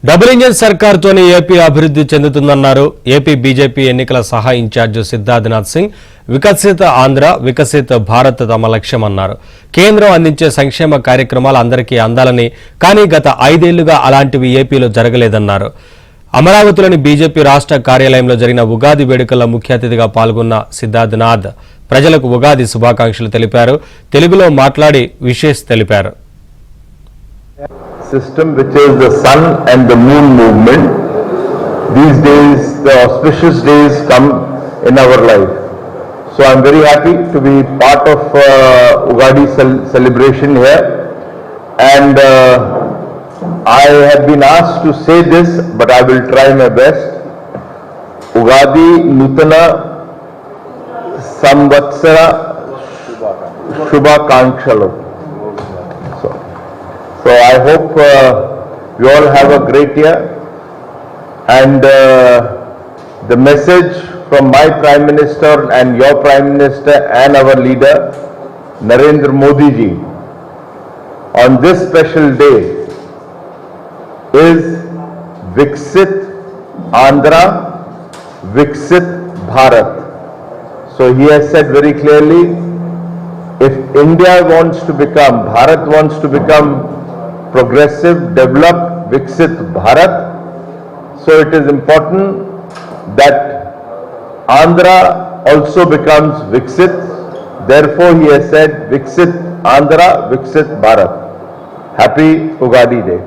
Double engine సర్కార్తోనే AP అభివృద్ధి చెందుతుందన్నారు AP BJP ఎన్నికల సహా ఇన్ఛార్జ్ సిద్ధార్థనాథ్ సింగ్. వికసిత ఆంధ్ర వికసిత భారత్ తమ లక్ష్యమన్నారు. కేంద్రం అందించే సంక్షేమ కార్యక్రమాలు అందరికీ అందాలని, కానీ గత 5 ఏళ్లుగా అలాంటివి ఏపీలో జరగలేదన్నారు. అమరావతిలోని బీజేపీ రాష్ట్ర కార్యాలయంలో జరిగిన ఉగాది వేడుకల్లో ముఖ్య అతిథిగా పాల్గొన్న సిద్ధార్థనాథ్ ప్రజలకు ఉగాది శుభాకాంక్షలు తెలిపారు. తెలుగులో మాట్లాడి విషెస్ తెలిపారు. System, which is the sun and the moon movement. These days, the auspicious days come in our life. So I'm very happy to be part of Ugadi celebration here. And I have been asked to say this, but I will try my best. Ugadi Nutana Samvatsara Shubhakankshalo. So I hope you all have a great year, and the message from my Prime Minister and your Prime Minister and our leader Narendra Modi ji on this special day is Viksit Andhra, Viksit Bharat. So he has said very clearly, if India wants to become, Bharat wants to become progressive, developed, Viksit Bharat. So it is important that Andhra also becomes Viksit. Therefore he has said Viksit Andhra, Viksit Bharat. Happy Ugadi Day.